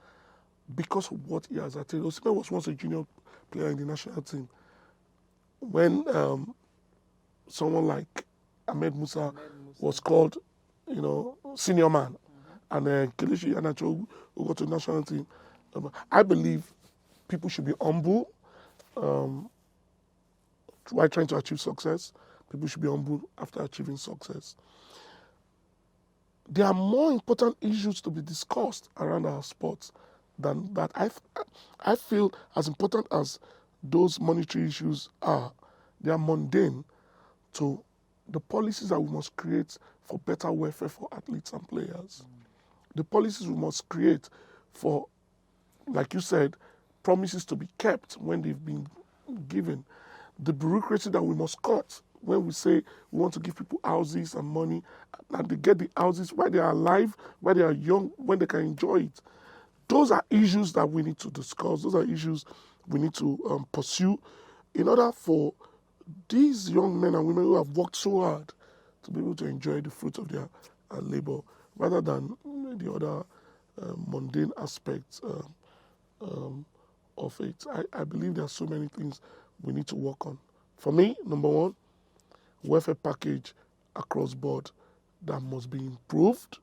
because of what he has attained. Osimhen was once a junior player in the national team. When someone like Ahmed Musa was called, senior man, and Kelechi Iheanacho who got to the national team, I believe people should be humble while trying to achieve success. People should be humble after achieving success. There are more important issues to be discussed around our sports than that. I feel as important as those monetary issues are, they are mundane to the policies that we must create for better welfare for athletes and players. The policies we must create for, like you said, promises to be kept when they've been given. The bureaucracy that we must cut when we say we want to give people houses and money, and they get the houses while they are alive, while they are young, when they can enjoy it. Those are issues that we need to discuss. Those are issues we need to pursue in order for these young men and women who have worked so hard to be able to enjoy the fruits of their labor, rather than the other mundane aspects of it. I believe there are so many things we need to work on. For me, number one, welfare package across board that must be improved,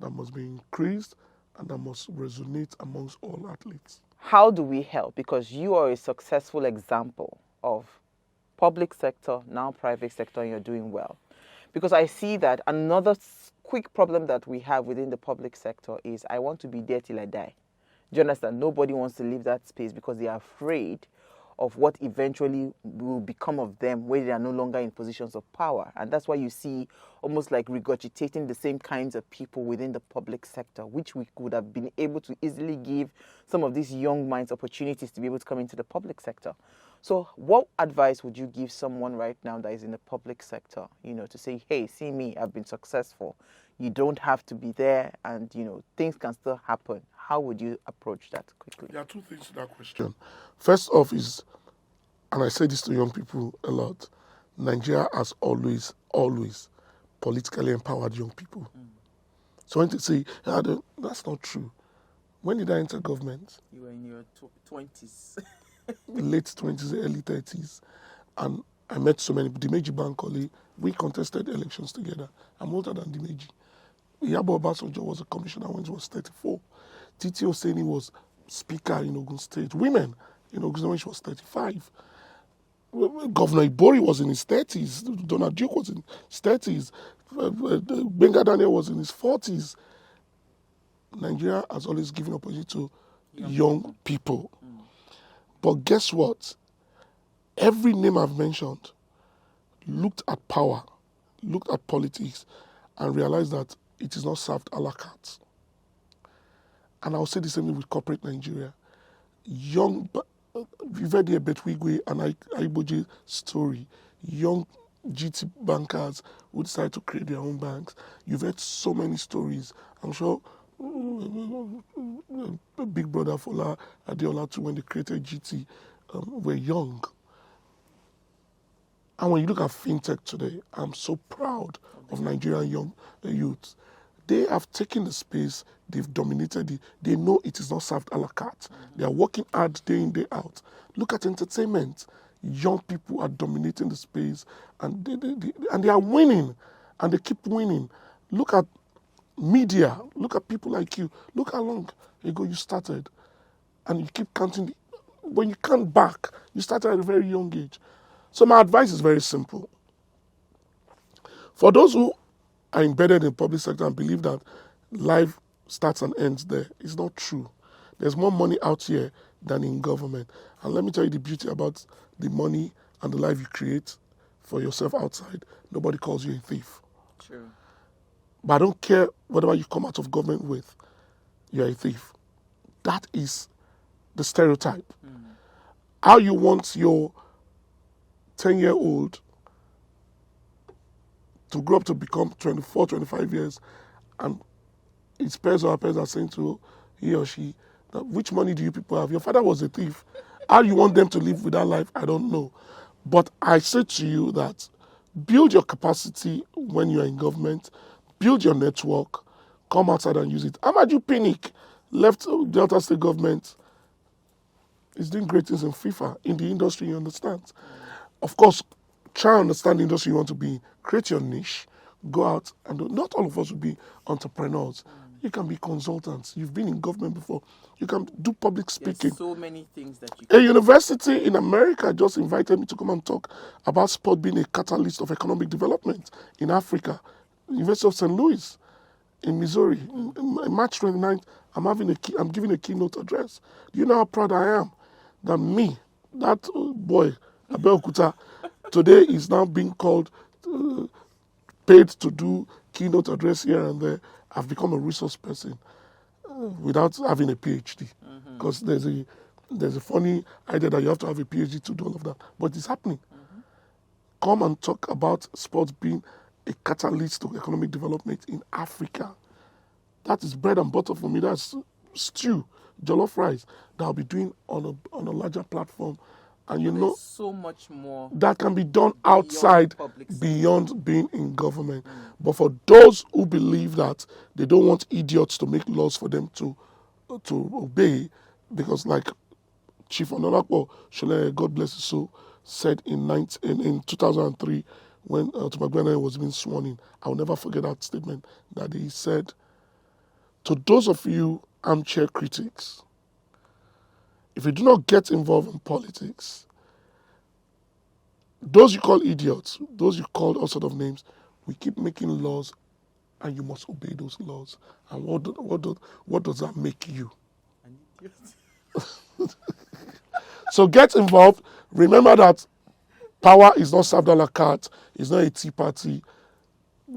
that must be increased, and that must resonate amongst all athletes. How do we help? Because you are a successful example of public sector, now private sector, and you're doing well. Because I see that another quick problem that we have within the public sector is I want to be there till I die. Do you understand? Nobody wants to leave that space because they are afraid of what eventually will become of them when they are no longer in positions of power. And that's why you see almost like regurgitating the same kinds of people within the public sector, which we could have been able to easily give some of these young minds opportunities to be able to come into the public sector. So what advice would you give someone right now that is in the public sector, to say, hey, see me, I've been successful. You don't have to be there and, things can still happen. How would you approach that quickly? There are two things to that question. First off is, and I say this to young people a lot, Nigeria has always politically empowered young people. So when they say, that's not true. When did I enter government? You were in your 20s. Late 20s, early 30s. And I met so many. Dimeji Bankole, we contested elections together. I'm older than Dimeji. Iyabo Obasanjo was a commissioner when he was 34. Titi Oseni was speaker in Ogun State. Women in Ogun State when she was 35. Governor Ibori was in his 30s. Donald Duke was in his 30s. Benga Daniel was in his 40s. Nigeria has always given opportunity to young people. But guess what? Every name I've mentioned looked at power, looked at politics, and realized that it is not served a la carte. And I'll say the same thing with corporate Nigeria. We've heard the Betwigwe and Aiboje story. Young GT bankers who decide to create their own banks. You've heard so many stories. I'm sure Big Brother Fola Adeola too, when they created GT, were young. And when you look at fintech today, I'm so proud of Nigerian young youth. They have taken the space, they've dominated it. They know it is not served a la carte. They are working hard day in, day out. Look at entertainment. Young people are dominating the space and they are winning and they keep winning. Look at media. Look at people like you. Look how long ago you started and you keep counting. When you count back, you started at a very young age. So my advice is very simple. For those who are embedded in the public sector and believe that life starts and ends there, it's not true. There's more money out here than in government. And let me tell you the beauty about the money and the life you create for yourself outside. Nobody calls you a thief. True. But I don't care whatever you come out of government with, you're a thief. That is the stereotype. How you want your 10-year-old to grow up to become 24, 25 years, and his parents or her parents are saying to he or she, that, which money do you people have? Your father was a thief. How you want them to live with that life, I don't know. But I say to you that build your capacity when you're in government, build your network, come outside and use it. Amaju Pinnick left Delta State government, is doing great things in FIFA, in the industry, you understand. Of course, try and understand the industry you want to be in. Create your niche, go out and do. Not all of us will be entrepreneurs. You can be consultants. You've been in government before. You can do public speaking. There's so many things that you A university in America just invited me to come and talk about sport being a catalyst of economic development in Africa. University of St. Louis in Missouri. In March 29th, I'm giving a keynote address. Do you know how proud I am that me, that boy, Abeokuta, today is now being called, paid to do keynote address here and there. I've become a resource person without having a PhD. Because there's a funny idea that you have to have a PhD to do all of that. But it's happening. Come and talk about sports being a catalyst to economic development in Africa. That is bread and butter for me. That's stew, jollof rice that I'll be doing on a larger platform. And you know, so much more that can be done outside, public beyond being in government. But for those who believe that they don't want idiots to make laws for them to obey, because like Chief Onolapo Shole, God bless his soul, said in 2003 when Otumagwena was being sworn in, I'll never forget that statement, that he said, to those of you armchair critics, if you do not get involved in politics, those you call idiots, those you call all sort of names, we keep making laws and you must obey those laws. And what does that make you? An idiot. So get involved. Remember that power is not served a la carte. It's not a tea party.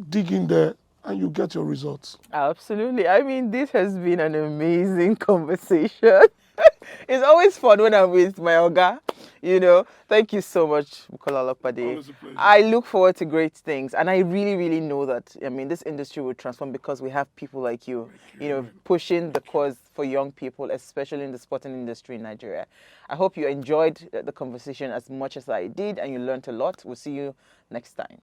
Dig in there and you get your results. Absolutely. I mean, this has been an amazing conversation. It's always fun when I'm with my Oga. You know, thank you so much, Bukola Olopade. Always a pleasure. I look forward to great things, and I really, really know that. I mean, this industry will transform because we have people like you, you know, pushing the cause for young people, especially in the sporting industry in Nigeria. I hope you enjoyed the conversation as much as I did, and you learned a lot. We'll see you next time.